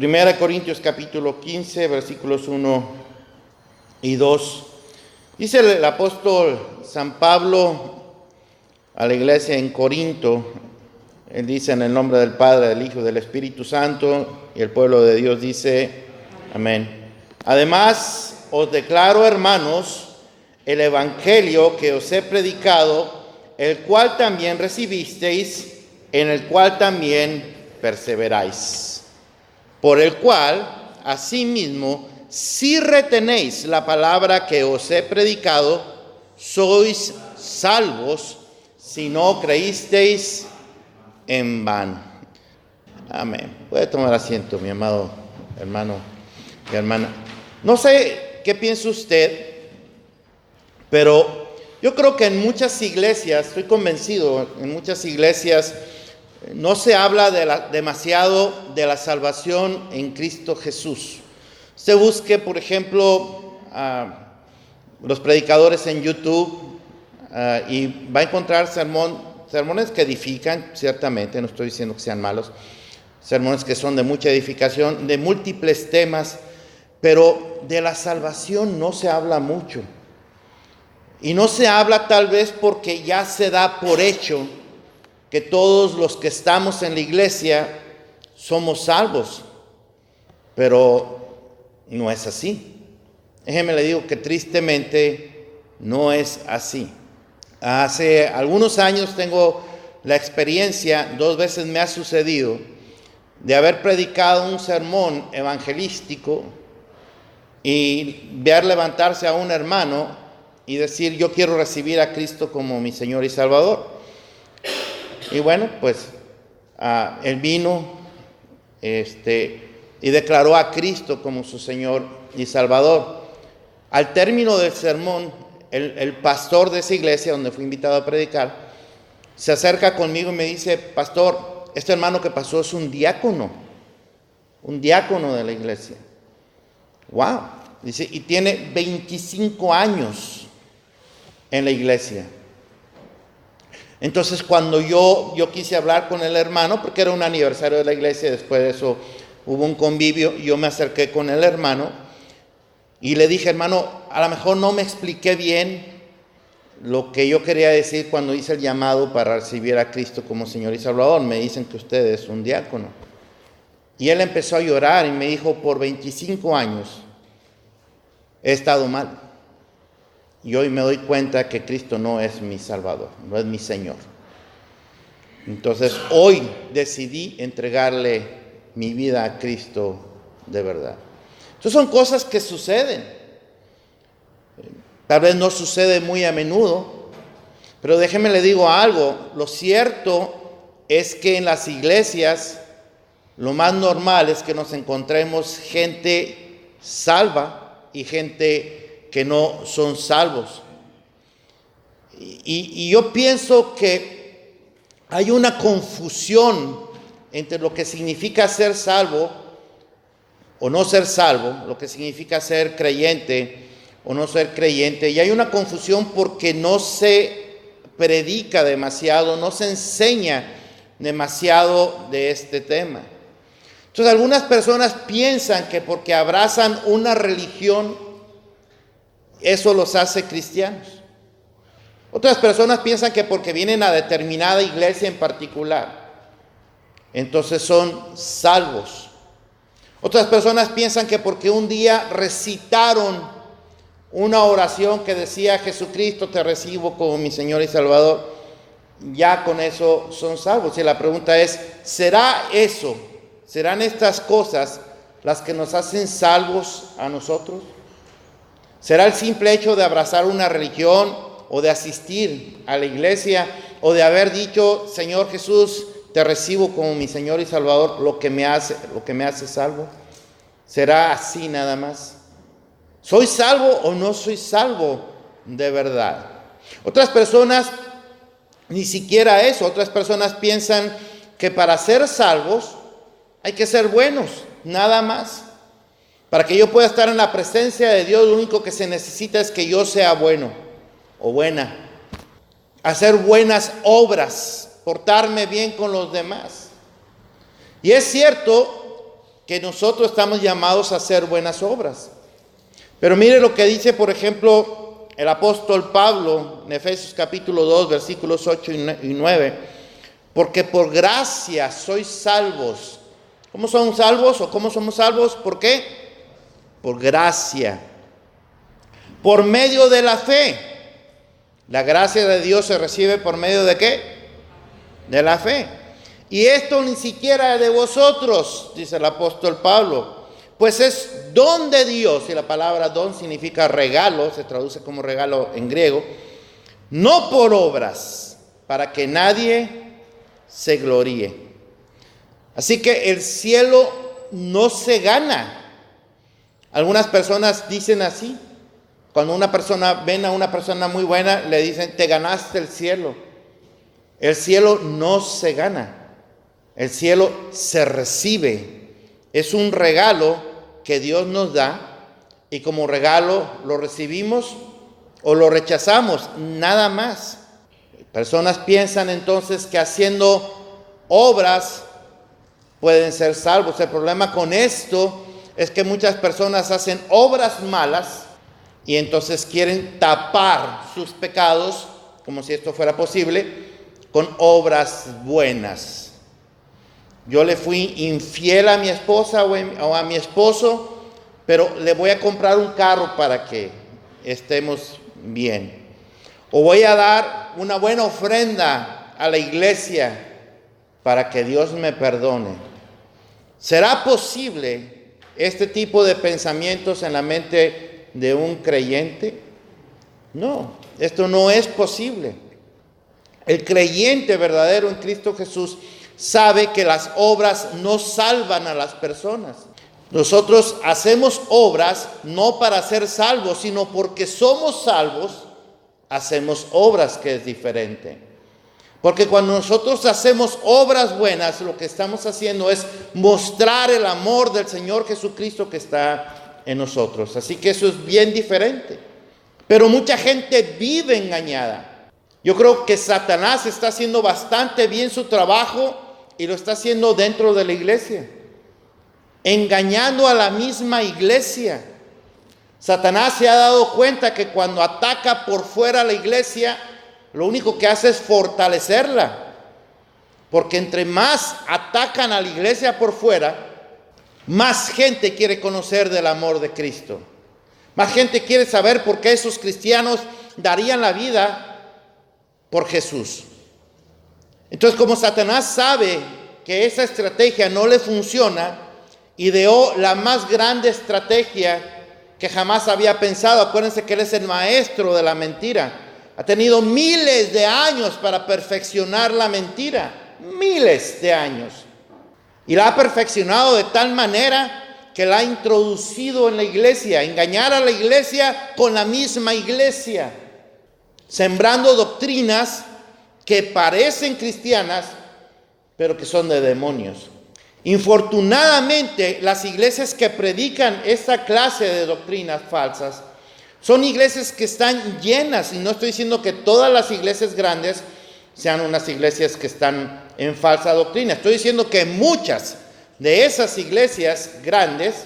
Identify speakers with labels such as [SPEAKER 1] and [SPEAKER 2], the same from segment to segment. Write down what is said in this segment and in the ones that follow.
[SPEAKER 1] Primera Corintios capítulo 15, versículos 1 y 2. Dice el apóstol San Pablo a la iglesia en Corinto. Él dice en el nombre del Padre, del Hijo y del Espíritu Santo, y el pueblo de Dios dice, amén. Además, os declaro, hermanos, el evangelio que os he predicado, el cual también recibisteis, en el cual también perseveráis. Por el cual, asimismo, si retenéis la palabra que os he predicado, sois salvos, si no creísteis en vano. Amén. Puede tomar asiento, mi amado hermano, mi hermana. No sé qué piensa usted, pero yo creo que en muchas iglesias, estoy convencido, en muchas iglesias no se habla demasiado de la salvación en Cristo Jesús. Usted busque, por ejemplo, los predicadores en YouTube y va a encontrar sermones que edifican, ciertamente, no estoy diciendo que sean malos, sermones que son de mucha edificación, de múltiples temas, pero de la salvación no se habla mucho. Y no se habla tal vez porque ya se da por hecho que todos los que estamos en la iglesia somos salvos, pero no es así. Déjeme le digo que tristemente no es así. Hace algunos años tengo la experiencia, 2 veces me ha sucedido, de haber predicado un sermón evangelístico y ver levantarse a un hermano y decir, yo quiero recibir a Cristo como mi Señor y Salvador. Y bueno, pues él vino y declaró a Cristo como su Señor y Salvador. Al término del sermón, el pastor de esa iglesia donde fui invitado a predicar, se acerca conmigo y me dice, pastor, este hermano que pasó es un diácono de la iglesia. ¡Wow! Dice, y tiene 25 años en la iglesia. Entonces cuando yo quise hablar con el hermano, porque era un aniversario de la iglesia, después de eso hubo un convivio, yo me acerqué con el hermano y le dije, hermano, a lo mejor no me expliqué bien lo que yo quería decir cuando hice el llamado para recibir a Cristo como Señor y Salvador. Me dicen que usted es un diácono. Y él empezó a llorar y me dijo, por 25 años he estado mal. Y hoy me doy cuenta que Cristo no es mi Salvador, no es mi Señor. Entonces hoy decidí entregarle mi vida a Cristo de verdad. Entonces son cosas que suceden. Tal vez no sucede muy a menudo, pero déjeme le digo algo. Lo cierto es que en las iglesias lo más normal es que nos encontremos gente salva y gente que no son salvos. Y yo pienso que hay una confusión entre lo que significa ser salvo o no ser salvo, lo que significa ser creyente o no ser creyente, y hay una confusión porque no se predica demasiado, no se enseña demasiado de este tema. Entonces algunas personas piensan que porque abrazan una religión eso los hace cristianos. Otras personas piensan que porque vienen a determinada iglesia en particular, entonces son salvos. Otras personas piensan que porque un día recitaron una oración que decía, Jesucristo, te recibo como mi Señor y Salvador, ya con eso son salvos. Y la pregunta es, ¿será eso? ¿Serán estas cosas las que nos hacen salvos a nosotros? ¿Será el simple hecho de abrazar una religión o de asistir a la iglesia o de haber dicho, Señor Jesús, te recibo como mi Señor y Salvador, lo que me hace salvo? ¿Será así nada más? ¿Soy salvo o no soy salvo de verdad? Otras personas, ni siquiera eso, otras personas piensan que para ser salvos hay que ser buenos, nada más. Para que yo pueda estar en la presencia de Dios, lo único que se necesita es que yo sea bueno o buena. Hacer buenas obras, portarme bien con los demás. Y es cierto que nosotros estamos llamados a hacer buenas obras. Pero mire lo que dice, por ejemplo, el apóstol Pablo en Efesios capítulo 2, versículos 8 y 9. Porque por gracia sois salvos. ¿Cómo son salvos o cómo somos salvos? ¿Por qué? Por gracia. Por medio de la fe. La gracia de Dios se recibe por medio de ¿qué? De la fe. Y esto ni siquiera de vosotros, dice el apóstol Pablo, pues es don de Dios, y la palabra don significa regalo, se traduce como regalo en griego, no por obras, para que nadie se gloríe. Así que el cielo no se gana. Algunas personas dicen así, cuando una persona ven a una persona muy buena, le dicen, te ganaste el cielo. El cielo no se gana. El cielo se recibe. Es un regalo que Dios nos da y como regalo lo recibimos o lo rechazamos, nada más. Personas piensan entonces que haciendo obras pueden ser salvos. El problema con esto es que muchas personas hacen obras malas y entonces quieren tapar sus pecados, como si esto fuera posible, con obras buenas. Yo le fui infiel a mi esposa o a mi esposo, pero le voy a comprar un carro para que estemos bien. O voy a dar una buena ofrenda a la iglesia para que Dios me perdone. ¿Será posible este tipo de pensamientos en la mente de un creyente? No, esto no es posible. El creyente verdadero en Cristo Jesús sabe que las obras no salvan a las personas. Nosotros hacemos obras no para ser salvos, sino porque somos salvos, hacemos obras, que es diferente. Porque cuando nosotros hacemos obras buenas, lo que estamos haciendo es mostrar el amor del Señor Jesucristo que está en nosotros. Así que eso es bien diferente. Pero mucha gente vive engañada. Yo creo que Satanás está haciendo bastante bien su trabajo y lo está haciendo dentro de la iglesia, engañando a la misma iglesia. Satanás se ha dado cuenta que cuando ataca por fuera la iglesia, lo único que hace es fortalecerla. Porque entre más atacan a la iglesia por fuera, más gente quiere conocer del amor de Cristo. Más gente quiere saber por qué esos cristianos darían la vida por Jesús. Entonces, como Satanás sabe que esa estrategia no le funciona, ideó la más grande estrategia que jamás había pensado. Acuérdense que él es el maestro de la mentira. Ha tenido miles de años para perfeccionar la mentira. Miles de años. Y la ha perfeccionado de tal manera que la ha introducido en la iglesia. Engañar a la iglesia con la misma iglesia. Sembrando doctrinas que parecen cristianas, pero que son de demonios. Infortunadamente, las iglesias que predican esta clase de doctrinas falsas son iglesias que están llenas, y no estoy diciendo que todas las iglesias grandes sean unas iglesias que están en falsa doctrina. Estoy diciendo que muchas de esas iglesias grandes,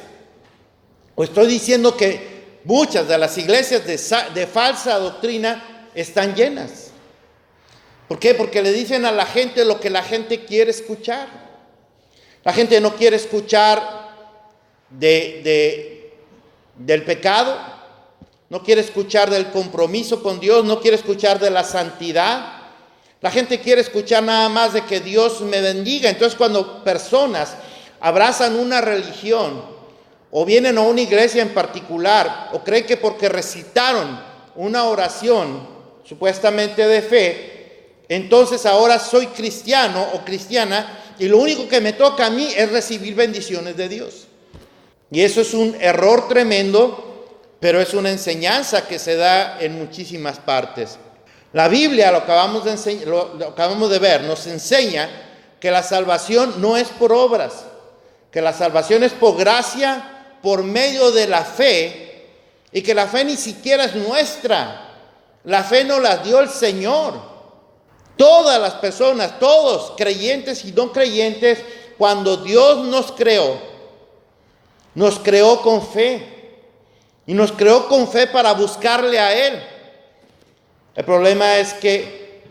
[SPEAKER 1] o estoy diciendo que muchas de las iglesias de falsa doctrina están llenas. ¿Por qué? Porque le dicen a la gente lo que la gente quiere escuchar. La gente no quiere escuchar del pecado, no quiere escuchar del compromiso con Dios, no quiere escuchar de la santidad. La gente quiere escuchar nada más de que Dios me bendiga. Entonces, cuando personas abrazan una religión o vienen a una iglesia en particular o creen que porque recitaron una oración supuestamente de fe, entonces ahora soy cristiano o cristiana y lo único que me toca a mí es recibir bendiciones de Dios. Y eso es un error tremendo, pero es una enseñanza que se da en muchísimas partes. La Biblia, lo acabamos de ver, nos enseña que la salvación no es por obras, que la salvación es por gracia, por medio de la fe, y que la fe ni siquiera es nuestra. La fe nos la dio el Señor. Todas las personas, todos, creyentes y no creyentes, cuando Dios nos creó, Nos creó con fe. Y nos creó con fe para buscarle a Él. El problema es que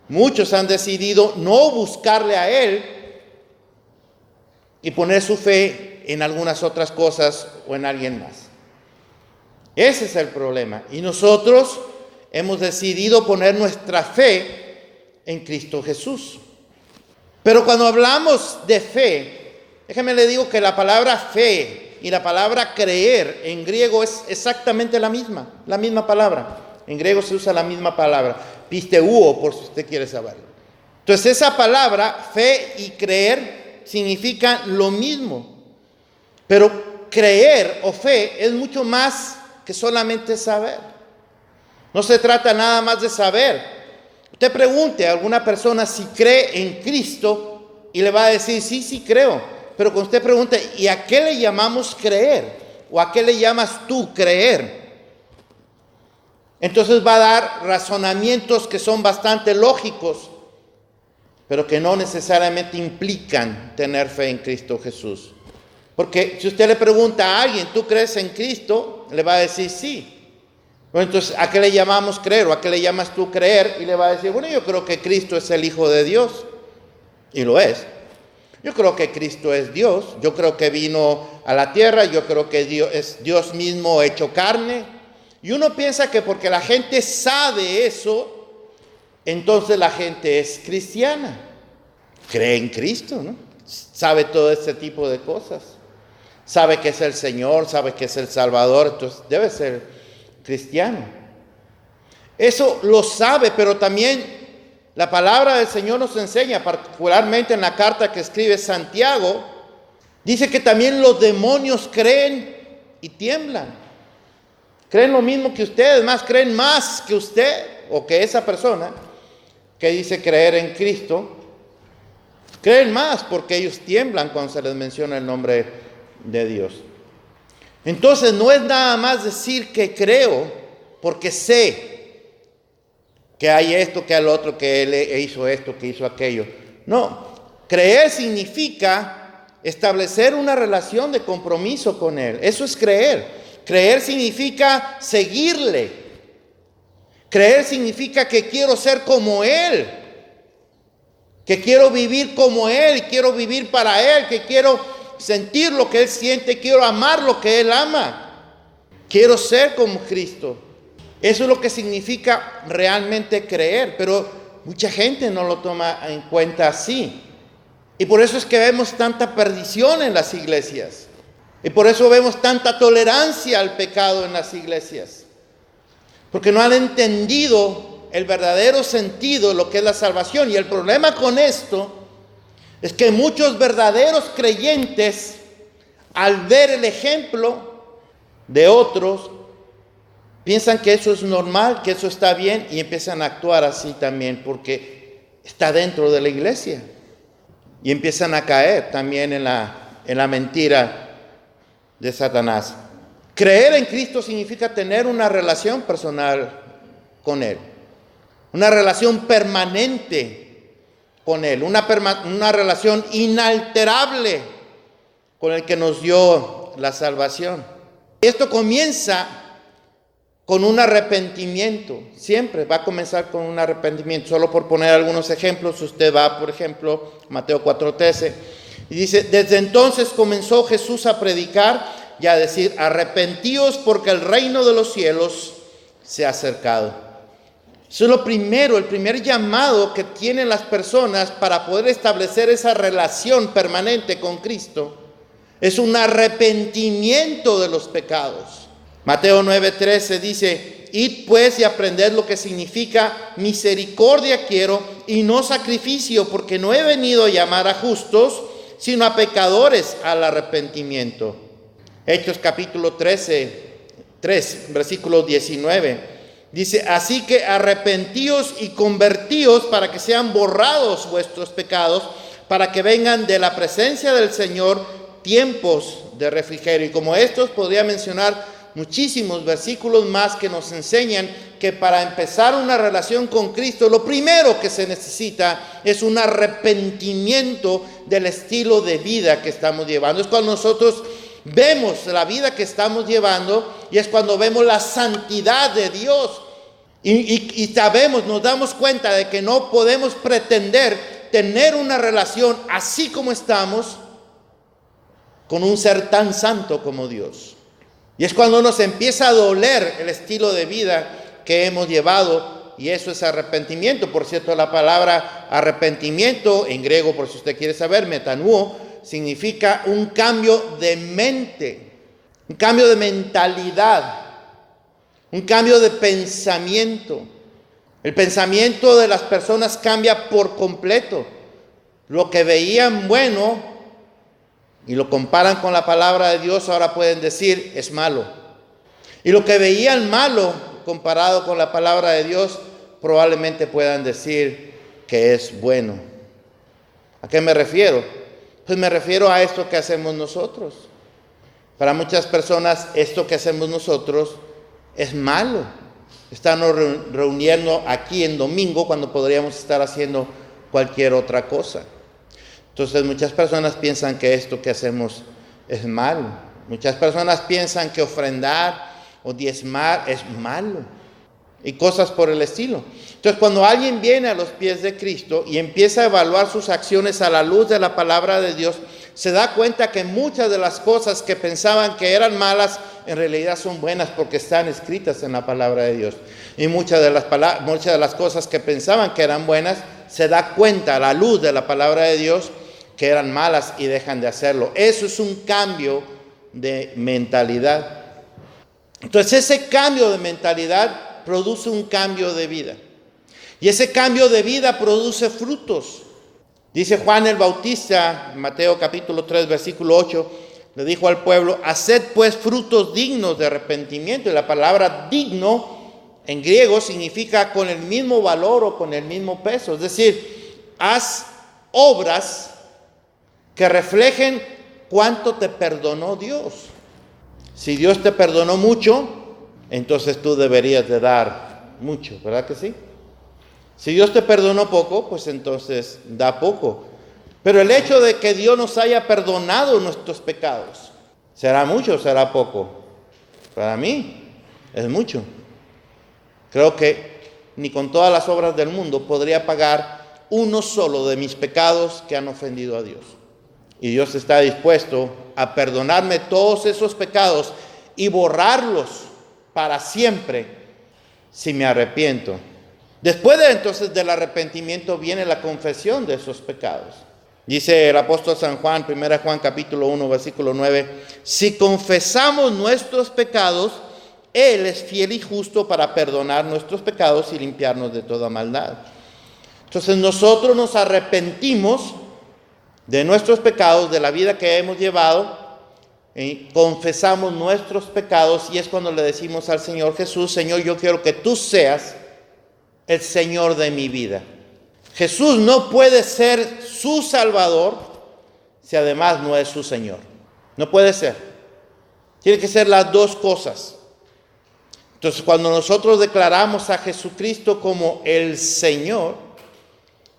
[SPEAKER 1] muchos han decidido no buscarle a Él y poner su fe en algunas otras cosas o en alguien más. Ese es el problema. Y nosotros hemos decidido poner nuestra fe en Cristo Jesús. Pero cuando hablamos de fe, déjeme le digo que la palabra fe y la palabra creer en griego es exactamente la misma palabra. En griego se usa la misma palabra, pisteuo, por si usted quiere saberlo. Entonces esa palabra, fe y creer, significan lo mismo. Pero creer o fe es mucho más que solamente saber. No se trata nada más de saber. Usted pregunte a alguna persona si cree en Cristo y le va a decir, sí creo. Pero cuando usted pregunte, ¿y a qué le llamamos creer? ¿O a qué le llamas tú creer? Entonces va a dar razonamientos que son bastante lógicos, pero que no necesariamente implican tener fe en Cristo Jesús. Porque si usted le pregunta a alguien, ¿tú crees en Cristo? Le va a decir sí. Bueno, entonces, ¿a qué le llamamos creer? ¿O a qué le llamas tú creer? Y le va a decir, bueno, yo creo que Cristo es el Hijo de Dios. Y lo es. Yo creo que Cristo es Dios. Yo creo que vino a la tierra. Yo creo que Dios es Dios mismo hecho carne. Y uno piensa que porque la gente sabe eso, entonces la gente es cristiana. Cree en Cristo, ¿no? Sabe todo este tipo de cosas. Sabe que es el Señor, sabe que es el Salvador, entonces debe ser cristiano. Eso lo sabe, pero también la palabra del Señor nos enseña, particularmente en la carta que escribe Santiago, dice que también los demonios creen y tiemblan. Creen lo mismo que ustedes, más creen más que usted o que esa persona que dice creer en Cristo. Creen más porque ellos tiemblan cuando se les menciona el nombre de Dios. Entonces no es nada más decir que creo porque sé que hay esto, que hay lo otro, que Él hizo esto, que hizo aquello. No, creer significa establecer una relación de compromiso con Él. Eso es creer. Creer significa seguirle. Creer significa que quiero ser como Él. Que quiero vivir como Él, quiero vivir para Él, que quiero sentir lo que Él siente, quiero amar lo que Él ama. Quiero ser como Cristo. Eso es lo que significa realmente creer, pero mucha gente no lo toma en cuenta así. Y por eso es que vemos tanta perdición en las iglesias. Y por eso vemos tanta tolerancia al pecado en las iglesias. Porque no han entendido el verdadero sentido de lo que es la salvación. Y el problema con esto es que muchos verdaderos creyentes, al ver el ejemplo de otros, piensan que eso es normal, que eso está bien y empiezan a actuar así también porque está dentro de la iglesia. Y empiezan a caer también en la mentira de Satanás. Creer en Cristo significa tener una relación personal con Él. Una relación permanente con Él. Una relación inalterable con el que nos dio la salvación. Esto comienza con un arrepentimiento. Siempre va a comenzar con un arrepentimiento. Solo por poner algunos ejemplos, usted va, por ejemplo, Mateo 4:13, y dice, desde entonces comenzó Jesús a predicar y a decir, arrepentíos porque el reino de los cielos se ha acercado. Eso es lo primero, el primer llamado que tienen las personas para poder establecer esa relación permanente con Cristo. Es un arrepentimiento de los pecados. Mateo 9:13 dice, id pues y aprended lo que significa misericordia quiero y no sacrificio, porque no he venido a llamar a justos, sino a pecadores al arrepentimiento. Hechos capítulo 3, versículo 19. Dice, así que arrepentíos y convertíos para que sean borrados vuestros pecados, para que vengan de la presencia del Señor tiempos de refrigerio. Y como estos podría mencionar muchísimos versículos más que nos enseñan que para empezar una relación con Cristo, lo primero que se necesita es un arrepentimiento del estilo de vida que estamos llevando. Es cuando nosotros vemos la vida que estamos llevando y es cuando vemos la santidad de Dios. Y sabemos, nos damos cuenta de que no podemos pretender tener una relación así como estamos con un ser tan santo como Dios. Y es cuando nos empieza a doler el estilo de vida que hemos llevado, y eso es arrepentimiento. Por cierto, la palabra arrepentimiento en griego, por si usted quiere saber, metanuo, significa un cambio de mente, un cambio de mentalidad, un cambio de pensamiento. El pensamiento de las personas cambia por completo. Lo que veían bueno y lo comparan con la palabra de Dios, ahora pueden decir es malo. Y lo que veían malo comparado con la palabra de Dios, probablemente puedan decir que es bueno. ¿A qué me refiero? Pues me refiero a esto que hacemos nosotros. Para muchas personas esto que hacemos nosotros es malo. Estarnos reuniendo aquí en domingo cuando podríamos estar haciendo cualquier otra cosa. Entonces muchas personas piensan que esto que hacemos es malo. Muchas personas piensan que ofrendar o diezmar es malo. Y cosas por el estilo. Entonces cuando alguien viene a los pies de Cristo y empieza a evaluar sus acciones a la luz de la palabra de Dios, se da cuenta que muchas de las cosas que pensaban que eran malas, en realidad son buenas porque están escritas en la palabra de Dios. Y muchas de las cosas que pensaban que eran buenas, se da cuenta a la luz de la palabra de Dios que eran malas y dejan de hacerlo. Eso es un cambio de mentalidad. Entonces ese cambio de mentalidad produce un cambio de vida. Y ese cambio de vida produce frutos. Dice Juan el Bautista, Mateo capítulo 3, versículo 8, le dijo al pueblo: haced pues frutos dignos de arrepentimiento. Y la palabra digno en griego significa con el mismo valor o con el mismo peso. Es decir, haz obras que reflejen cuánto te perdonó Dios. Si Dios te perdonó mucho, entonces tú deberías de dar mucho, ¿verdad que sí? Si Dios te perdonó poco, pues entonces da poco. Pero el hecho de que Dios nos haya perdonado nuestros pecados, ¿será mucho o será poco? Para mí es mucho. Creo que ni con todas las obras del mundo podría pagar uno solo de mis pecados que han ofendido a Dios. Y Dios está dispuesto a perdonarme todos esos pecados y borrarlos para siempre si me arrepiento. Después entonces del arrepentimiento viene la confesión de esos pecados. Dice el apóstol San Juan, 1 Juan capítulo 1, versículo 9, si confesamos nuestros pecados, Él es fiel y justo para perdonar nuestros pecados y limpiarnos de toda maldad. Entonces nosotros nos arrepentimos de nuestros pecados, de la vida que hemos llevado, y confesamos nuestros pecados, y es cuando le decimos al Señor Jesús: Señor, yo quiero que tú seas el Señor de mi vida. Jesús no puede ser su Salvador si además no es su Señor. No puede ser. Tiene que ser las dos cosas. Entonces, cuando nosotros declaramos a Jesucristo como el Señor,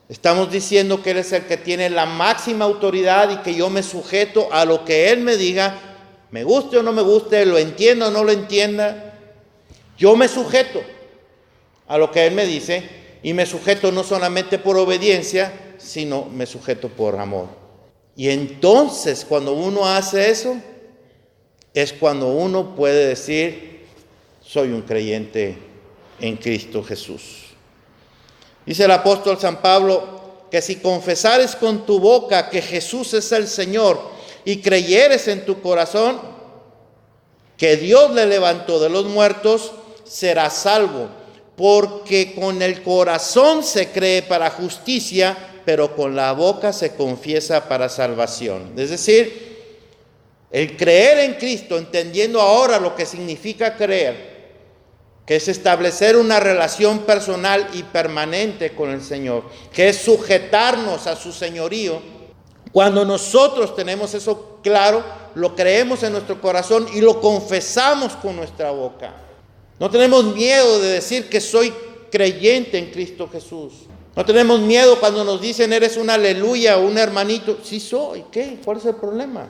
[SPEAKER 1] estamos diciendo que Él es el que tiene la máxima autoridad y que yo me sujeto a lo que Él me diga, me guste o no me guste, lo entienda o no lo entienda. Yo me sujeto a lo que Él me dice, y me sujeto no solamente por obediencia, sino me sujeto por amor. Y entonces cuando uno hace eso, es cuando uno puede decir: soy un creyente en Cristo Jesús. Dice el apóstol San Pablo que si confesares con tu boca que Jesús es el Señor y creyeres en tu corazón que Dios le levantó de los muertos, serás salvo. Porque con el corazón se cree para justicia, pero con la boca se confiesa para salvación. Es decir, el creer en Cristo, entendiendo ahora lo que significa creer, que es establecer una relación personal y permanente con el Señor, que es sujetarnos a su señorío. Cuando nosotros tenemos eso claro, lo creemos en nuestro corazón y lo confesamos con nuestra boca. No tenemos miedo de decir que soy creyente en Cristo Jesús. No tenemos miedo cuando nos dicen eres un aleluya o un hermanito. Sí soy, ¿qué? ¿Cuál es el problema?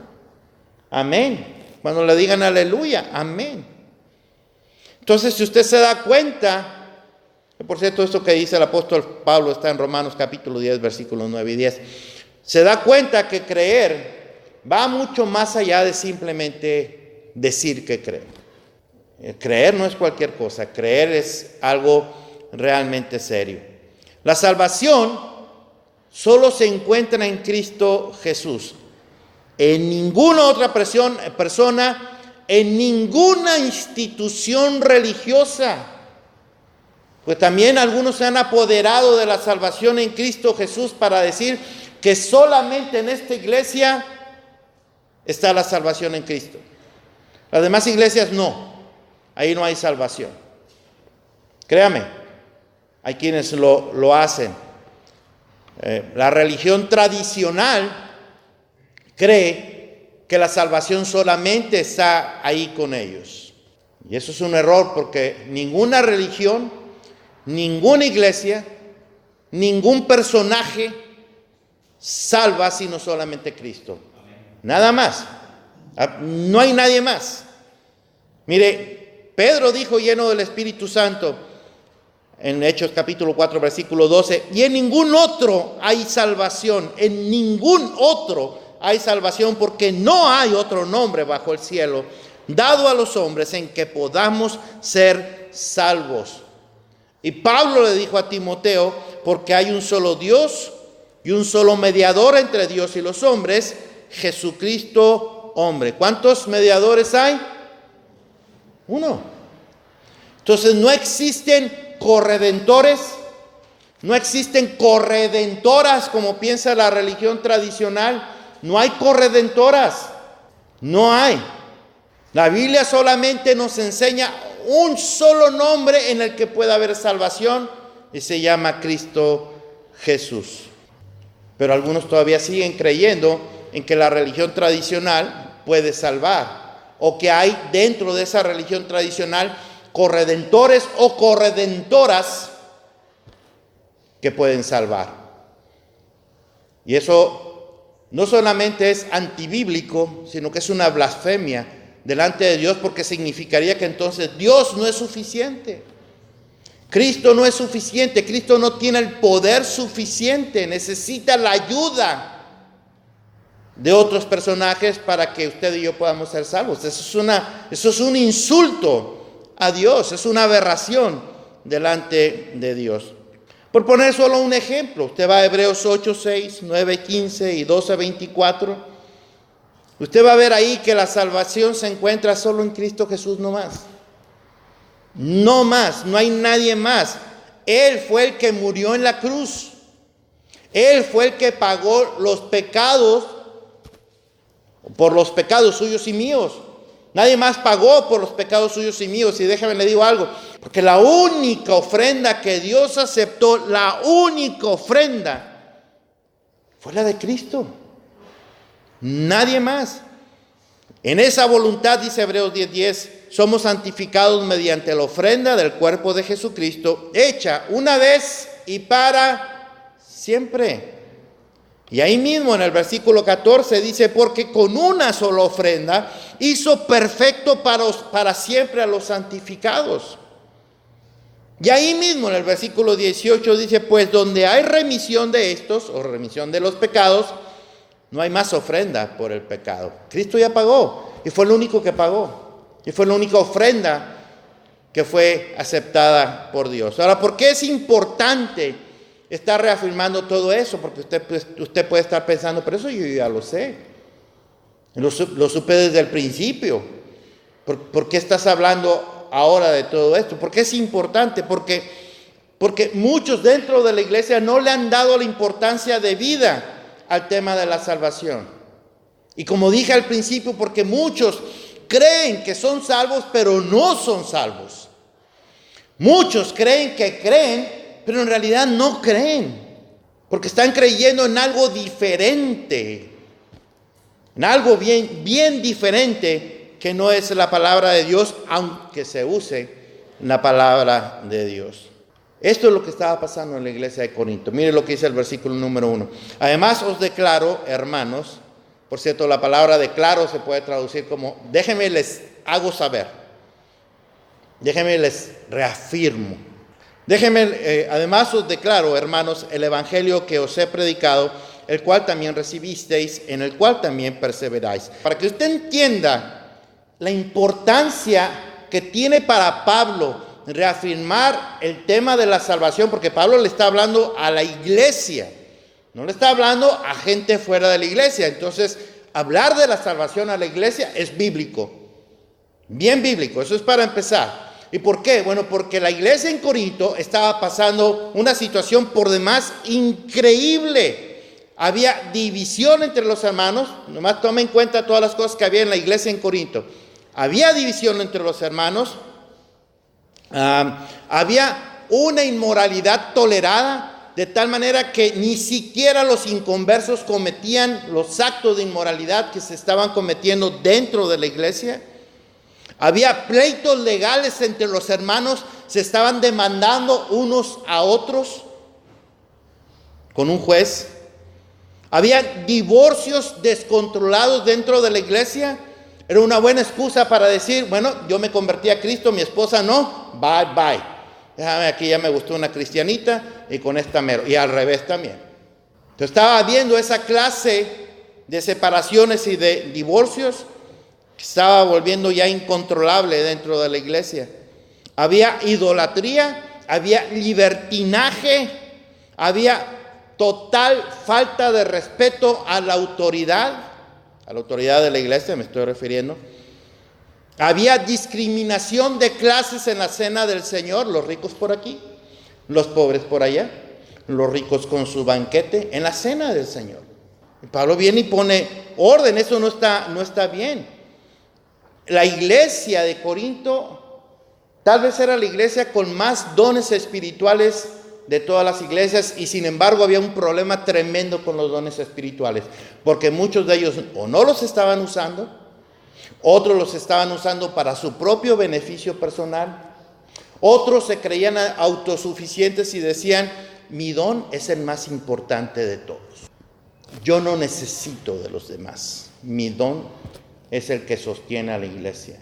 [SPEAKER 1] Amén. Cuando le digan aleluya, amén. Entonces, si usted se da cuenta, por cierto, esto que dice el apóstol Pablo está en Romanos capítulo 10, versículos 9 y 10. Se da cuenta que creer va mucho más allá de simplemente decir que cree. Creer no es cualquier cosa, creer es algo realmente serio. La salvación solo se encuentra en Cristo Jesús. En ninguna otra persona, en ninguna institución religiosa. Pues también algunos se han apoderado de la salvación en Cristo Jesús para decir que solamente en esta iglesia está la salvación en Cristo. Las demás iglesias no, ahí no hay salvación. Créame, hay quienes lo hacen. La religión tradicional cree que la salvación solamente está ahí con ellos. Y eso es un error porque ninguna religión, ninguna iglesia, ningún personaje salva sino solamente Cristo. Nada más. No hay nadie más. Mire, Pedro dijo lleno del Espíritu Santo en Hechos capítulo 4 versículo 12, y en ningún otro hay salvación, en ningún otro hay salvación, porque no hay otro nombre bajo el cielo dado a los hombres en que podamos ser salvos. Y Pablo le dijo a Timoteo, porque hay un solo Dios y un solo mediador entre Dios y los hombres, Jesucristo hombre. ¿Cuántos mediadores hay? Uno. Entonces no existen corredentores, no existen corredentoras como piensa la religión tradicional. No hay corredentoras, no hay. La Biblia solamente nos enseña un solo nombre en el que pueda haber salvación y se llama Cristo Jesús. Pero algunos todavía siguen creyendo en que la religión tradicional puede salvar, o que hay dentro de esa religión tradicional corredentores o corredentoras que pueden salvar. Y eso no solamente es antibíblico, sino que es una blasfemia delante de Dios, porque significaría que entonces Dios no es suficiente. Cristo no es suficiente, Cristo no tiene el poder suficiente, necesita la ayuda de otros personajes para que usted y yo podamos ser salvos. Eso es un insulto a Dios, es una aberración delante de Dios. Por poner solo un ejemplo, usted va a Hebreos 8, 6, 9, 15 y 12, 24. Usted va a ver ahí que la salvación se encuentra solo en Cristo Jesús, no más. No más, no hay nadie más. Él fue el que murió en la cruz. Él fue el que pagó los pecados, por los pecados suyos y míos. Nadie más pagó por los pecados suyos y míos. Y déjame le digo algo, porque la única ofrenda que Dios aceptó, la única ofrenda, fue la de Cristo. Nadie más. En esa voluntad, dice Hebreos 10:10, somos santificados mediante la ofrenda del cuerpo de Jesucristo, hecha una vez y para siempre. Y ahí mismo en el versículo 14 dice, porque con una sola ofrenda hizo perfecto para siempre a los santificados. Y ahí mismo en el versículo 18 dice, pues donde hay remisión de estos, o remisión de los pecados, no hay más ofrenda por el pecado. Cristo ya pagó, y fue el único que pagó, y fue la única ofrenda que fue aceptada por Dios. Ahora, ¿por qué es importante estar reafirmando todo eso? Porque usted puede estar pensando, pero eso yo ya lo sé. Lo supe desde el principio. ¿Por qué estás hablando ahora de todo esto? ¿Por qué es importante? Porque muchos dentro de la iglesia no le han dado la importancia de vida al tema de la salvación. Y como dije al principio, porque muchos creen que son salvos, pero no son salvos. Muchos creen que creen, pero en realidad no creen, porque están creyendo en algo diferente, en algo bien diferente, que no es la palabra de Dios, aunque se use la palabra de Dios. Esto es lo que estaba pasando en la iglesia de Corinto. Mire lo que dice el versículo número 1. Además os declaro, hermanos, Por cierto, la palabra declaro se puede traducir como déjenme les hago saber, déjenme les reafirmo. Déjenme, además os declaro, hermanos, el evangelio que os he predicado, el cual también recibisteis, en el cual también perseveráis. Para que usted entienda la importancia que tiene para Pablo reafirmar el tema de la salvación, porque Pablo le está hablando a la iglesia, no le está hablando a gente fuera de la iglesia. Entonces, hablar de la salvación a la iglesia es bíblico, bien bíblico. Eso es para empezar. ¿Y por qué? Bueno, porque la iglesia en Corinto estaba pasando una situación por demás increíble. Había división entre los hermanos. Nomás tome en cuenta todas las cosas que había en la iglesia en Corinto. Había división entre los hermanos. Había una inmoralidad tolerada, de tal manera que ni siquiera los inconversos cometían los actos de inmoralidad que se estaban cometiendo dentro de la iglesia. Había pleitos legales entre los hermanos, se estaban demandando unos a otros con un juez. Había divorcios descontrolados dentro de la iglesia. Era una buena excusa para decir, bueno, yo me convertí a Cristo, mi esposa no, bye, bye. Déjame, aquí ya me gustó una cristianita y con esta mero. Y al revés también. Entonces estaba habiendo esa clase de separaciones y de divorcios que estaba volviendo ya incontrolable dentro de la iglesia. Había idolatría, había libertinaje, había total falta de respeto a la autoridad de la iglesia me estoy refiriendo. Había discriminación de clases en la cena del Señor, los ricos por aquí, los pobres por allá, los ricos con su banquete en la cena del Señor. Y Pablo viene y pone orden, eso no está bien. La iglesia de Corinto tal vez era la iglesia con más dones espirituales de todas las iglesias, y sin embargo había un problema tremendo con los dones espirituales, porque muchos de ellos o no los estaban usando, otros los estaban usando para su propio beneficio personal, otros se creían autosuficientes y decían, mi don es el más importante de todos, yo no necesito de los demás, mi don es el que sostiene a la iglesia.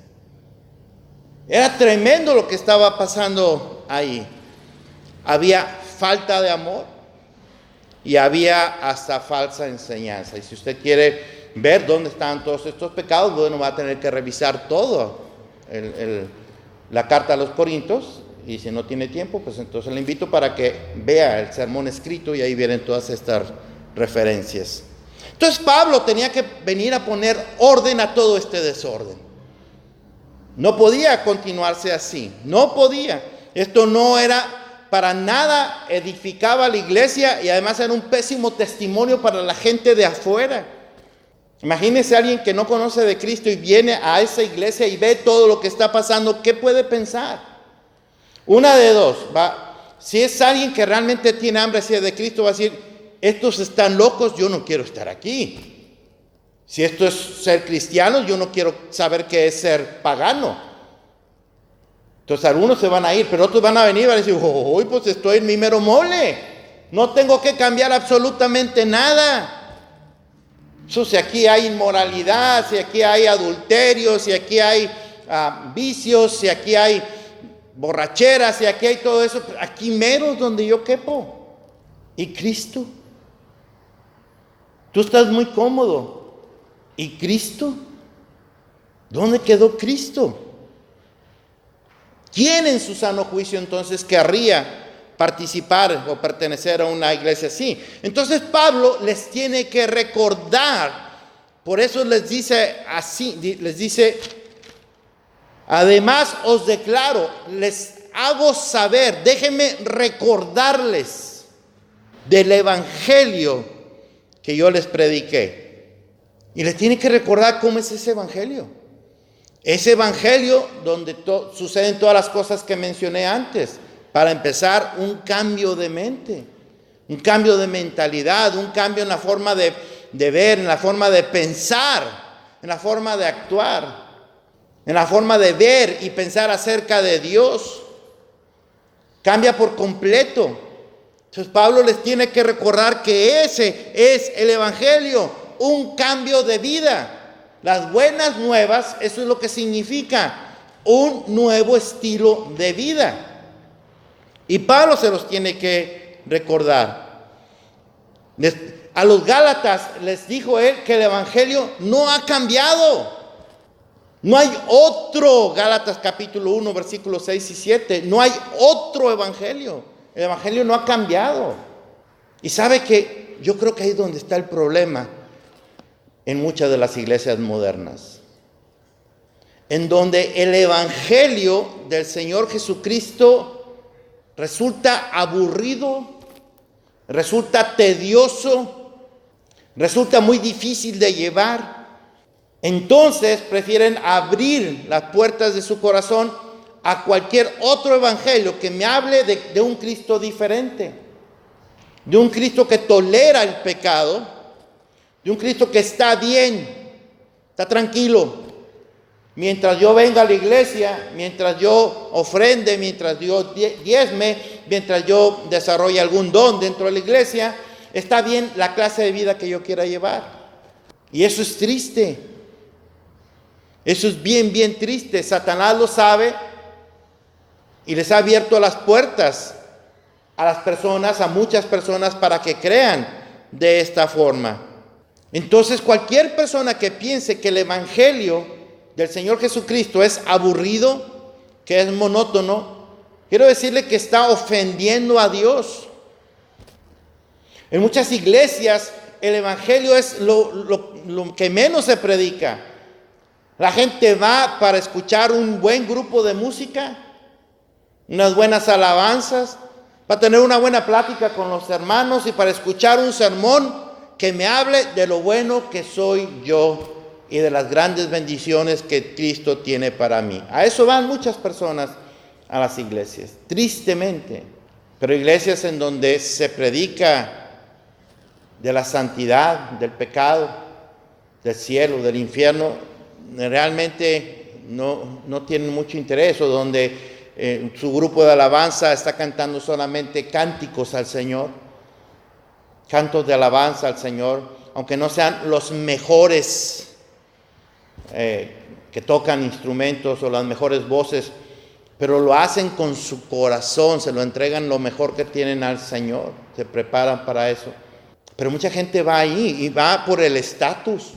[SPEAKER 1] Era tremendo lo que estaba pasando ahí. Había falta de amor y había hasta falsa enseñanza. Y si usted quiere ver dónde están todos estos pecados, bueno, va a tener que revisar todo la carta a los Corintios. Y si no tiene tiempo, pues entonces le invito para que vea el sermón escrito y ahí vienen todas estas referencias. Entonces Pablo tenía que venir a poner orden a todo este desorden. No podía continuarse así, no podía. Esto no era para nada, edificaba a la iglesia y además era un pésimo testimonio para la gente de afuera. Imagínese a alguien que no conoce de Cristo y viene a esa iglesia y ve todo lo que está pasando, ¿qué puede pensar? Una de dos, si es alguien que realmente tiene hambre hacia de Cristo, va a decir, estos están locos, yo no quiero estar aquí. Si esto es ser cristiano, yo no quiero saber qué es ser pagano. Entonces algunos se van a ir, pero otros van a venir y van a decir, uy, pues estoy en mi mero mole. No tengo que cambiar absolutamente nada. Eso, si aquí hay inmoralidad, si aquí hay adulterio, si aquí hay vicios, si aquí hay borracheras, si aquí hay todo eso, aquí mero es donde yo quepo. ¿Y Cristo? Tú estás muy cómodo. ¿Y Cristo? ¿Dónde quedó Cristo? ¿Quién en su sano juicio entonces querría participar o pertenecer a una iglesia así? Entonces Pablo les tiene que recordar, por eso les dice así, les dice, además os declaro, les hago saber, déjenme recordarles del evangelio que yo les prediqué. Y les tiene que recordar cómo es ese evangelio. Ese evangelio donde suceden todas las cosas que mencioné antes. Para empezar, un cambio de mente, un cambio de mentalidad, un cambio en la forma de ver, en la forma de pensar, en la forma de actuar, en la forma de ver y pensar acerca de Dios. Cambia por completo. Entonces Pablo les tiene que recordar que ese es el evangelio, un cambio de vida. Las buenas nuevas, eso es lo que significa, un nuevo estilo de vida. Y Pablo se los tiene que recordar. A los Gálatas les dijo él que el evangelio no ha cambiado. No hay otro, Gálatas capítulo 1, versículos 6 y 7, no hay otro evangelio. El evangelio no ha cambiado. Y sabe que yo creo que ahí es donde está el problema en muchas de las iglesias modernas. En donde el evangelio del Señor Jesucristo resulta aburrido, resulta tedioso, resulta muy difícil de llevar. Entonces prefieren abrir las puertas de su corazón a cualquier otro evangelio que me hable de un Cristo diferente, de un Cristo que tolera el pecado, de un Cristo que está bien, está tranquilo. Mientras yo venga a la iglesia, mientras yo ofrende, mientras yo diezme, mientras yo desarrolle algún don dentro de la iglesia, está bien la clase de vida que yo quiera llevar. Y eso es triste. Eso es bien, bien triste. Satanás lo sabe y les ha abierto las puertas a las personas, a muchas personas, para que crean de esta forma. Entonces, cualquier persona que piense que el evangelio del Señor Jesucristo es aburrido, que es monótono, quiero decirle que está ofendiendo a Dios. En muchas iglesias el evangelio es lo que menos se predica. La gente va para escuchar un buen grupo de música, unas buenas alabanzas, para tener una buena plática con los hermanos y para escuchar un sermón que me hable de lo bueno que soy yo y de las grandes bendiciones que Cristo tiene para mí. A eso van muchas personas a las iglesias, tristemente. Pero iglesias en donde se predica de la santidad, del pecado, del cielo, del infierno, realmente no tienen mucho interés, o donde su grupo de alabanza está cantando solamente cánticos al Señor, cantos de alabanza al Señor, aunque no sean los mejores que tocan instrumentos o las mejores voces, pero lo hacen con su corazón, se lo entregan lo mejor que tienen al Señor, se preparan para eso. Pero mucha gente va ahí y va por el estatus.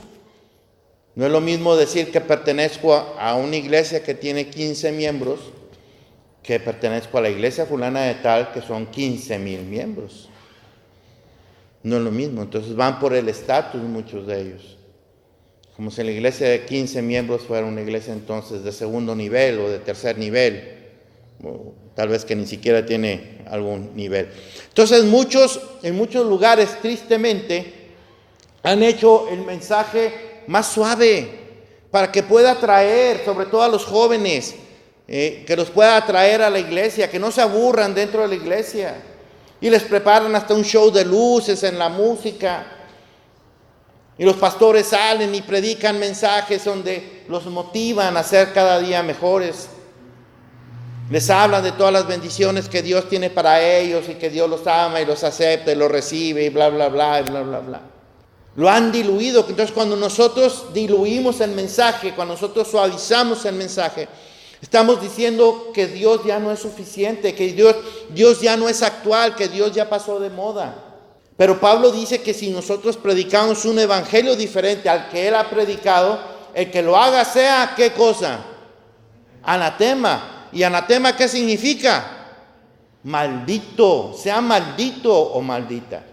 [SPEAKER 1] No es lo mismo decir que pertenezco a una iglesia que tiene 15 miembros que pertenezco a la iglesia fulana de tal que son 15,000 miembros. No es lo mismo. Entonces van por el estatus muchos de ellos. Como si la iglesia de 15 miembros fuera una iglesia entonces de segundo nivel o de tercer nivel. O tal vez que ni siquiera tiene algún nivel. Entonces en muchos lugares tristemente han hecho el mensaje más suave, para que pueda atraer, sobre todo a los jóvenes, que los pueda atraer a la iglesia, que no se aburran dentro de la iglesia. Y les preparan hasta un show de luces en la música. Y los pastores salen y predican mensajes donde los motivan a ser cada día mejores. Les hablan de todas las bendiciones que Dios tiene para ellos y que Dios los ama y los acepta y los recibe y bla, bla, bla, y bla, bla, bla. Lo han diluido. Entonces cuando nosotros diluimos el mensaje, cuando nosotros suavizamos el mensaje, estamos diciendo que Dios ya no es suficiente, que Dios ya no es actual, que Dios ya pasó de moda. Pero Pablo dice que si nosotros predicamos un evangelio diferente al que él ha predicado, el que lo haga sea, ¿qué cosa? Anatema. ¿Y anatema qué significa? Maldito, sea maldito o maldita.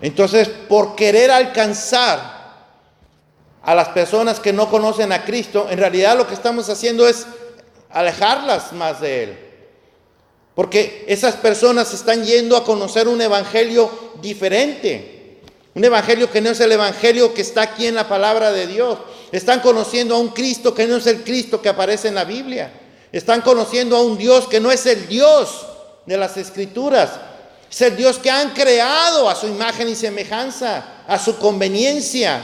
[SPEAKER 1] Entonces, por querer alcanzar a las personas que no conocen a Cristo, en realidad lo que estamos haciendo es alejarlas más de Él. Porque esas personas están yendo a conocer un evangelio diferente. Un evangelio que no es el evangelio que está aquí en la palabra de Dios. Están conociendo a un Cristo que no es el Cristo que aparece en la Biblia. Están conociendo a un Dios que no es el Dios de las Escrituras. Es el Dios que han creado a su imagen y semejanza, a su conveniencia.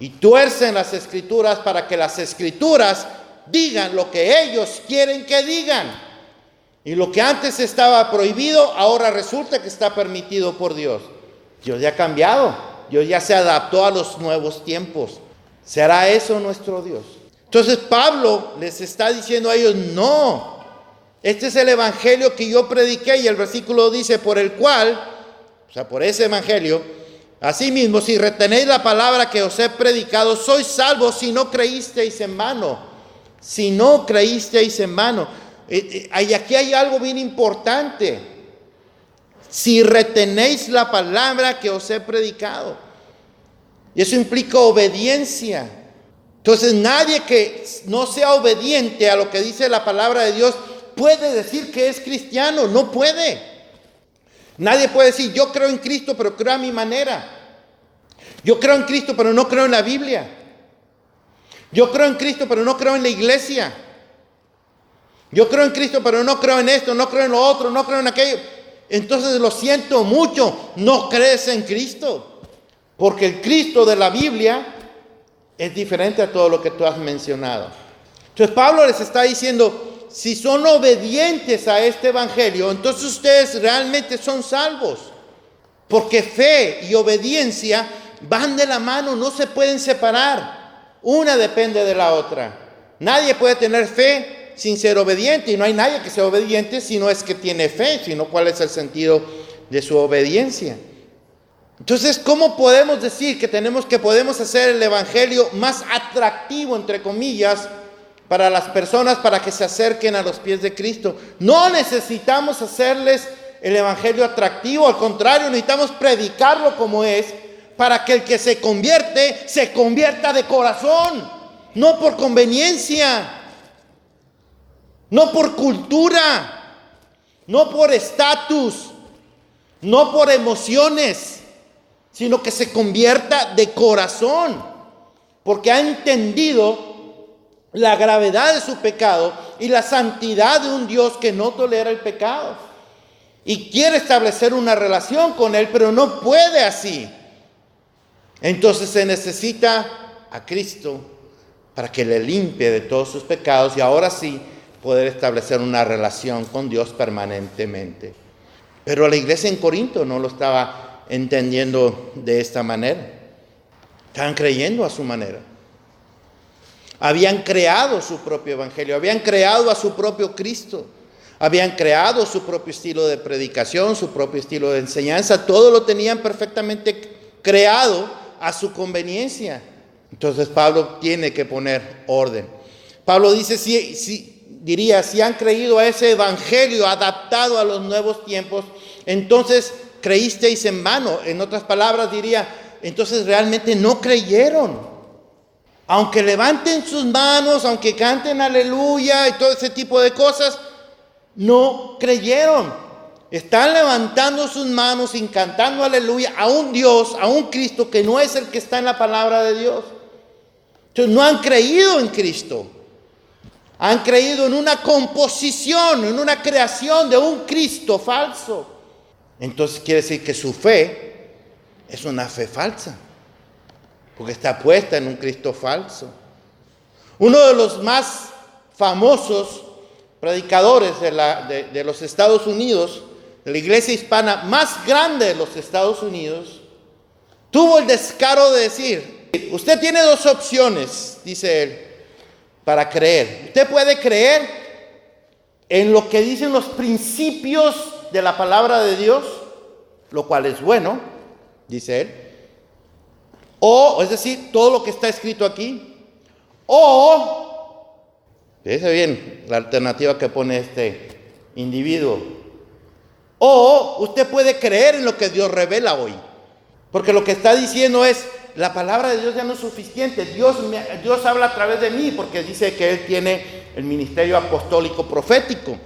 [SPEAKER 1] Y tuercen las Escrituras para que las Escrituras digan lo que ellos quieren que digan. Y lo que antes estaba prohibido, ahora resulta que está permitido por Dios. Dios ya ha cambiado. Dios ya se adaptó a los nuevos tiempos. ¿Será eso nuestro Dios? Entonces Pablo les está diciendo a ellos, no, este es el evangelio que yo prediqué, y el versículo dice, por el cual, o sea, por ese evangelio, asimismo, si retenéis la palabra que os he predicado, sois salvos si no creísteis en vano. Si no creísteis en vano. Aquí hay algo bien importante. Si retenéis la palabra que os he predicado. Y eso implica obediencia. Entonces nadie que no sea obediente a lo que dice la palabra de Dios puede decir que es cristiano. No puede. Nadie puede decir, yo creo en Cristo, pero creo a mi manera. Yo creo en Cristo, pero no creo en la Biblia. Yo creo en Cristo, pero no creo en la iglesia. Yo creo en Cristo, pero no creo en esto, no creo en lo otro, no creo en aquello. Entonces lo siento mucho, no crees en Cristo. Porque el Cristo de la Biblia es diferente a todo lo que tú has mencionado. Entonces Pablo les está diciendo, si son obedientes a este evangelio, entonces ustedes realmente son salvos. Porque fe y obediencia van de la mano, no se pueden separar. Una depende de la otra. Nadie puede tener fe sin ser obediente, y no hay nadie que sea obediente si no es que tiene fe, sino cuál es el sentido de su obediencia. Entonces, ¿cómo podemos decir que podemos hacer el evangelio más atractivo, entre comillas, para las personas para que se acerquen a los pies de Cristo? No necesitamos hacerles el evangelio atractivo, al contrario, necesitamos predicarlo como es, para que el que se convierta de corazón, no por conveniencia, no por cultura, no por estatus, no por emociones, sino que se convierta de corazón, porque ha entendido la gravedad de su pecado y la santidad de un Dios que no tolera el pecado. Y quiere establecer una relación con Él, pero no puede así. Entonces se necesita a Cristo para que le limpie de todos sus pecados y ahora sí poder establecer una relación con Dios permanentemente. Pero la iglesia en Corinto no lo estaba entendiendo de esta manera. Estaban creyendo a su manera. Habían creado su propio evangelio, habían creado a su propio Cristo, habían creado su propio estilo de predicación, su propio estilo de enseñanza. Todo lo tenían perfectamente creado a su conveniencia. Entonces Pablo tiene que poner orden. Pablo dice, si han creído a ese evangelio adaptado a los nuevos tiempos, entonces creísteis en vano. En otras palabras diría, entonces realmente no creyeron. Aunque levanten sus manos, aunque canten aleluya y todo ese tipo de cosas, no creyeron. Están levantando sus manos y cantando aleluya a un Dios, a un Cristo que no es el que está en la palabra de Dios. Entonces no han creído en Cristo. Han creído en una composición, en una creación de un Cristo falso. Entonces quiere decir que su fe es una fe falsa, porque está puesta en un Cristo falso. Uno de los más famosos predicadores de los Estados Unidos, de la iglesia hispana más grande de los Estados Unidos, tuvo el descaro de decir, usted tiene dos opciones, dice él, para creer. Usted puede creer en lo que dicen los principios de la palabra de Dios, lo cual es bueno, dice él, o, es decir, todo lo que está escrito aquí, o, fíjese bien la alternativa que pone este individuo, o usted puede creer en lo que Dios revela hoy, porque lo que está diciendo es, la palabra de Dios ya no es suficiente, Dios habla a través de mí, porque dice que Él tiene el ministerio apostólico profético.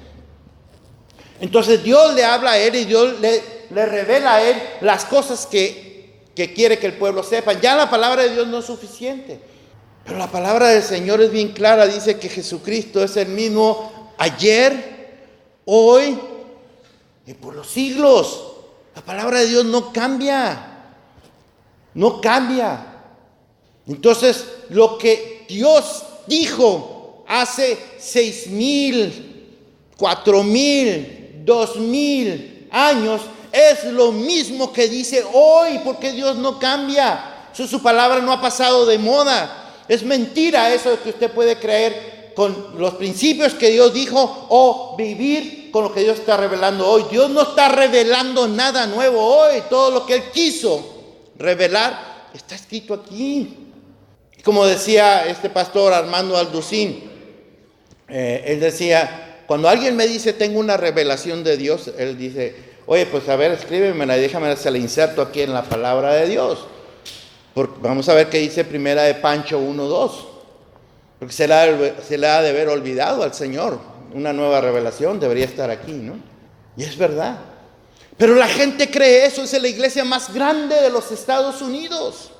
[SPEAKER 1] Entonces Dios le habla a Él y Dios le revela a Él las cosas que quiere que el pueblo sepa. Ya la palabra de Dios no es suficiente, pero la palabra del Señor es bien clara, dice que Jesucristo es el mismo ayer, hoy y por los siglos. La palabra de Dios no cambia. No cambia. Entonces, lo que Dios dijo hace 6,000, 4,000, 2,000 años es lo mismo que dice hoy, porque Dios no cambia. Su palabra no ha pasado de moda. Es mentira eso de que usted puede creer con los principios que Dios dijo o vivir con lo que Dios está revelando hoy. Dios no está revelando nada nuevo hoy. Todo lo que Él quiso revelar está escrito aquí. Como decía este pastor Armando Alducín, él decía, cuando alguien me dice tengo una revelación de Dios, él dice, oye, pues a ver, escríbemela y déjame, se la inserto aquí en la palabra de Dios. Porque vamos a ver qué dice Primera de Pancho 1:2. Porque se le ha de haber olvidado al Señor. Una nueva revelación debería estar aquí, ¿no? Y es verdad. Pero la gente cree eso. Es la iglesia más grande de los Estados Unidos.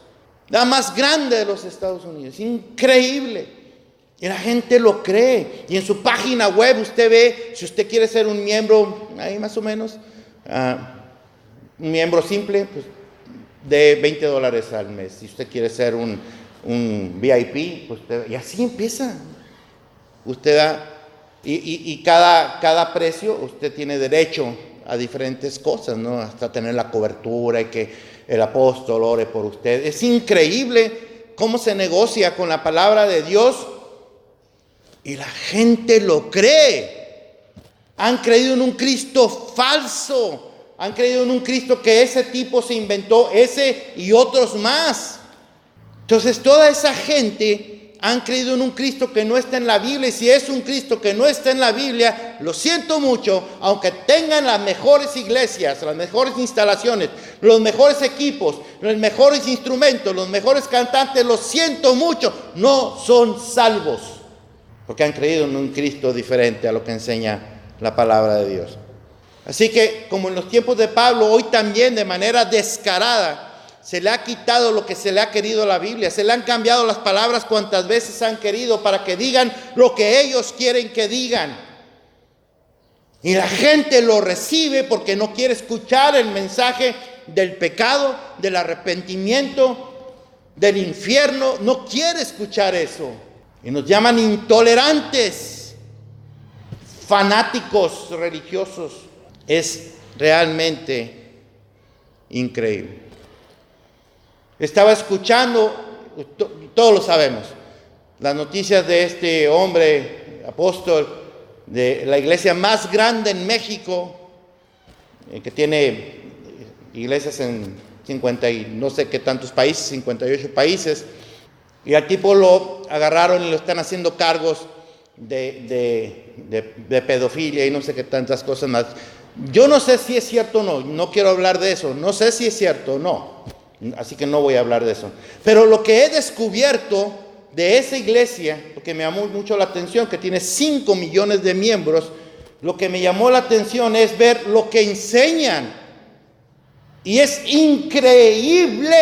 [SPEAKER 1] La más grande de los Estados Unidos. Increíble. Y la gente lo cree. Y en su página web usted ve, si usted quiere ser un miembro, ahí más o menos, un miembro simple, pues de $20 al mes. Si usted quiere ser un VIP, pues y así empieza. Usted da, y cada precio, usted tiene derecho a diferentes cosas, ¿no? Hasta tener la cobertura y que el apóstol ore por usted. Es increíble cómo se negocia con la palabra de Dios y la gente lo cree. Han creído en un Cristo falso. Han creído en un Cristo que ese tipo se inventó, ese y otros más. Entonces toda esa gente han creído en un Cristo que no está en la Biblia. Y si es un Cristo que no está en la Biblia, lo siento mucho, aunque tengan las mejores iglesias, las mejores instalaciones, los mejores equipos, los mejores instrumentos, los mejores cantantes, lo siento mucho, no son salvos. Porque han creído en un Cristo diferente a lo que enseña la palabra de Dios. Así que, como en los tiempos de Pablo, hoy también de manera descarada se le ha quitado lo que se le ha querido a la Biblia. Se le han cambiado las palabras cuantas veces han querido para que digan lo que ellos quieren que digan. Y la gente lo recibe porque no quiere escuchar el mensaje del pecado, del arrepentimiento, del infierno. No quiere escuchar eso. Y nos llaman intolerantes, fanáticos religiosos. Es realmente increíble. Estaba escuchando, todos lo sabemos, las noticias de este hombre apóstol de la iglesia más grande en México, que tiene iglesias en 50 y no sé qué tantos países, 58 países, y al tipo lo agarraron y lo están haciendo cargos de pedofilia y no sé qué tantas cosas más. Yo no sé si es cierto o no, no quiero hablar de eso, no sé si es cierto o no, así que no voy a hablar de eso. Pero lo que he descubierto de esa iglesia, porque me llamó mucho la atención, que tiene 5 millones de miembros, lo que me llamó la atención es ver lo que enseñan. Y es increíble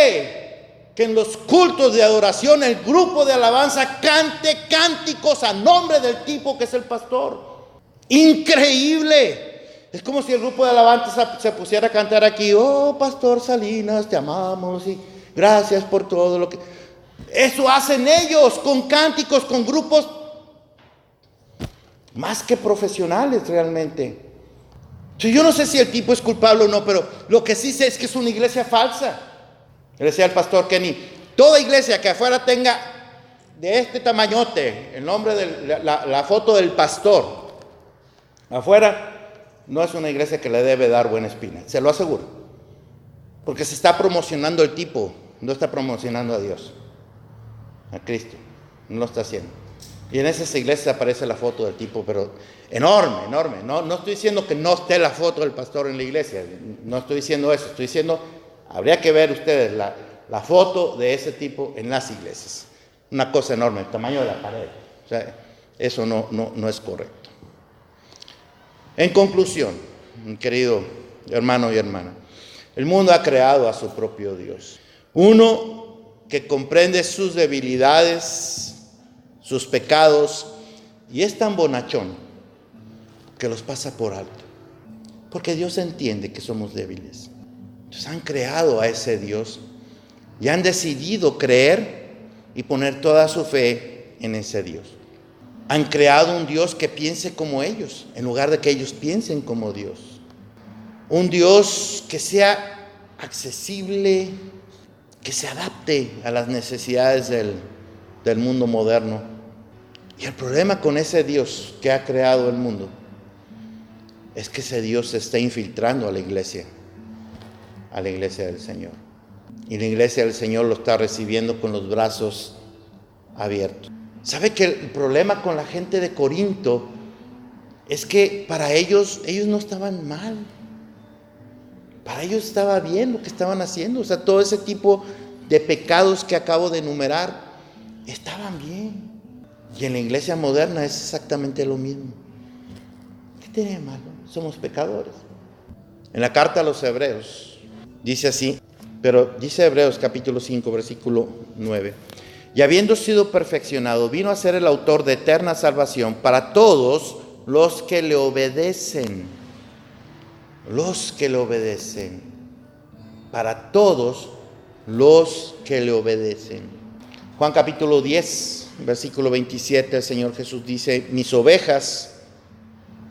[SPEAKER 1] que en los cultos de adoración el grupo de alabanza cante cánticos a nombre del tipo que es el pastor. Increíble. Es como si el grupo de alabanza se pusiera a cantar aquí, oh Pastor Salinas, te amamos y gracias por todo lo que... Eso hacen ellos con cánticos, con grupos más que profesionales realmente. Yo no sé si el tipo es culpable o no, pero lo que sí sé es que es una iglesia falsa. Le decía al pastor Kenny, toda iglesia que afuera tenga de este tamañote, el nombre de la foto del pastor, afuera, no es una iglesia que le debe dar buena espina, se lo aseguro. Porque se está promocionando el tipo, no está promocionando a Dios, a Cristo, no lo está haciendo. Y en esas iglesias aparece la foto del tipo, pero enorme, enorme. No estoy diciendo que no esté la foto del pastor en la iglesia, no estoy diciendo eso, estoy diciendo, habría que ver ustedes la foto de ese tipo en las iglesias. Una cosa enorme, el tamaño de la pared. O sea, eso no es correcto. En conclusión, querido hermano y hermana, el mundo ha creado a su propio Dios. Uno que comprende sus debilidades, sus pecados, y es tan bonachón que los pasa por alto. Porque Dios entiende que somos débiles. Entonces han creado a ese Dios y han decidido creer y poner toda su fe en ese Dios. Han creado un Dios que piense como ellos, en lugar de que ellos piensen como Dios. un Dios que sea accesible, que se adapte a las necesidades del mundo moderno. Y el problema con ese Dios que ha creado el mundo es que ese Dios se está infiltrando a la iglesia del Señor. Y la iglesia del Señor lo está recibiendo con los brazos abiertos. ¿Sabe que el problema con la gente de Corinto es que para ellos no estaban mal? Para ellos estaba bien lo que estaban haciendo. O sea, todo ese tipo de pecados que acabo de enumerar estaban bien. Y en la iglesia moderna es exactamente lo mismo. ¿Qué tiene de malo? Somos pecadores. En la carta a los Hebreos dice así, pero dice Hebreos capítulo 5, versículo 9. Y habiendo sido perfeccionado, vino a ser el autor de eterna salvación para todos los que le obedecen. Los que le obedecen. Para todos los que le obedecen. Juan capítulo 10, versículo 27, el Señor Jesús dice, mis ovejas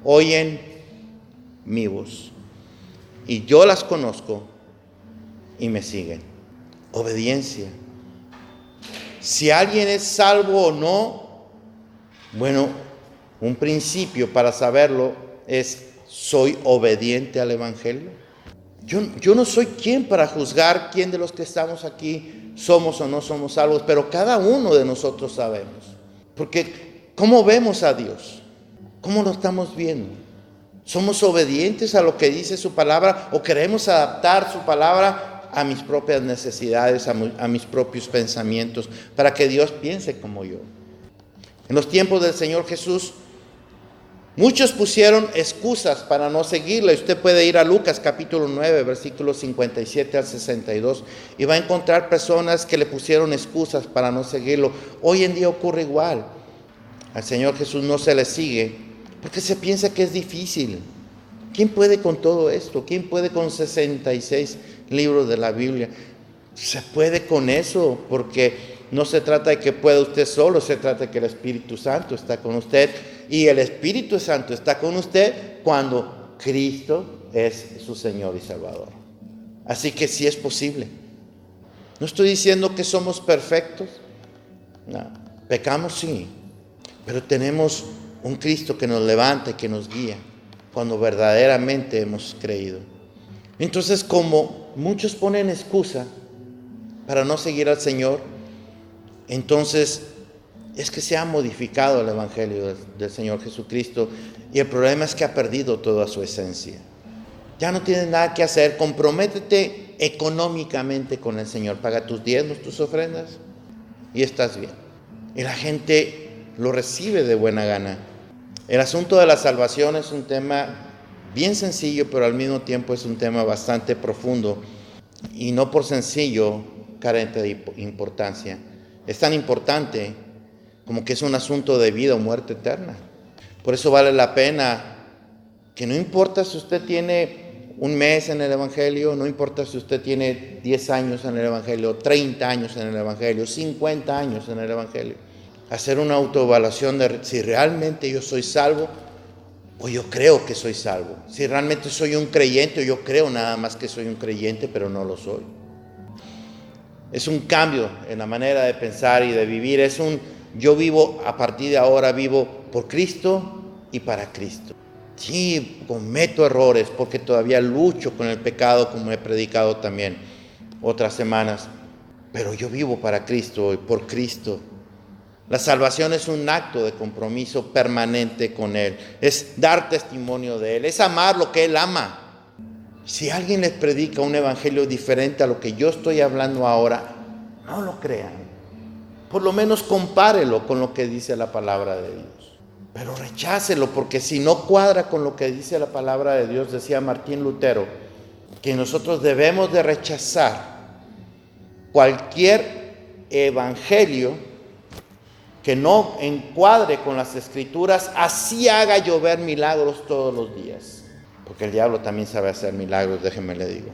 [SPEAKER 1] oyen mi voz, y yo las conozco y me siguen. Obediencia. Si alguien es salvo o no, bueno, un principio para saberlo es, ¿soy obediente al Evangelio? Yo no soy quien para juzgar quién de los que estamos aquí somos o no somos salvos, pero cada uno de nosotros sabemos. Porque ¿cómo vemos a Dios? ¿Cómo lo estamos viendo? ¿Somos obedientes a lo que dice su palabra o queremos adaptar su palabra a mis propias necesidades, a mis propios pensamientos, para que Dios piense como yo? En los tiempos del Señor Jesús, muchos pusieron excusas para no seguirle. Usted puede ir a Lucas capítulo 9, versículos 57 al 62, y va a encontrar personas que le pusieron excusas para no seguirlo. Hoy en día ocurre igual. Al Señor Jesús no se le sigue porque se piensa que es difícil. ¿Quién puede con todo esto? ¿Quién puede con 66 libros de la Biblia? Se puede con eso, porque no se trata de que pueda usted solo, se trata de que el Espíritu Santo está con usted. Y el Espíritu Santo está con usted cuando Cristo es su Señor y Salvador. Así que sí es posible. No estoy diciendo que somos perfectos. No, pecamos sí, pero tenemos un Cristo que nos levanta y que nos guía cuando verdaderamente hemos creído. Entonces, como muchos ponen excusa para no seguir al Señor, entonces es que se ha modificado el Evangelio del Señor Jesucristo, y el problema es que ha perdido toda su esencia. Ya no tienes nada que hacer. Comprométete económicamente con el Señor. Paga tus diezmos, tus ofrendas, y estás bien. Y la gente lo recibe de buena gana. El asunto de la salvación es un tema bien sencillo, pero al mismo tiempo es un tema bastante profundo, y no por sencillo carente de importancia. Es tan importante como que es un asunto de vida o muerte eterna. Por eso vale la pena que, no importa si usted tiene un mes en el Evangelio, no importa si usted tiene 10 años en el Evangelio, 30 años en el Evangelio, 50 años en el Evangelio, hacer una autoevaluación de si realmente yo soy salvo o yo creo que soy salvo. Si realmente soy un creyente o yo creo nada más que soy un creyente, pero no lo soy. Es un cambio en la manera de pensar y de vivir. Yo vivo, a partir de ahora vivo por Cristo y para Cristo. Sí, cometo errores porque todavía lucho con el pecado, como he predicado también otras semanas, pero yo vivo para Cristo y por Cristo. La salvación es un acto de compromiso permanente con Él. Es dar testimonio de Él, es amar lo que Él ama. Si alguien les predica un evangelio diferente a lo que yo estoy hablando ahora, no lo crean. Por lo menos compárelo con lo que dice la palabra de Dios. Pero rechácelo, porque si no cuadra con lo que dice la palabra de Dios, decía Martín Lutero, que nosotros debemos de rechazar cualquier evangelio que no encuadre con las Escrituras, así haga llover milagros todos los días. Porque el diablo también sabe hacer milagros, déjenme le digo.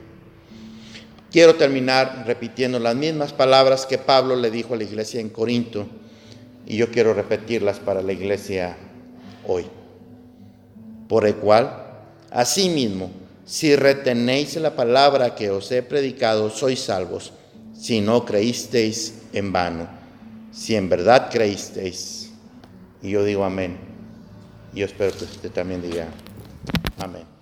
[SPEAKER 1] Quiero terminar repitiendo las mismas palabras que Pablo le dijo a la iglesia en Corinto, y yo quiero repetirlas para la iglesia hoy. Por el cual, asimismo, si retenéis la palabra que os he predicado, sois salvos. Si no creísteis, en vano. Si en verdad creísteis. Y yo digo amén. Y yo espero que usted también diga amén.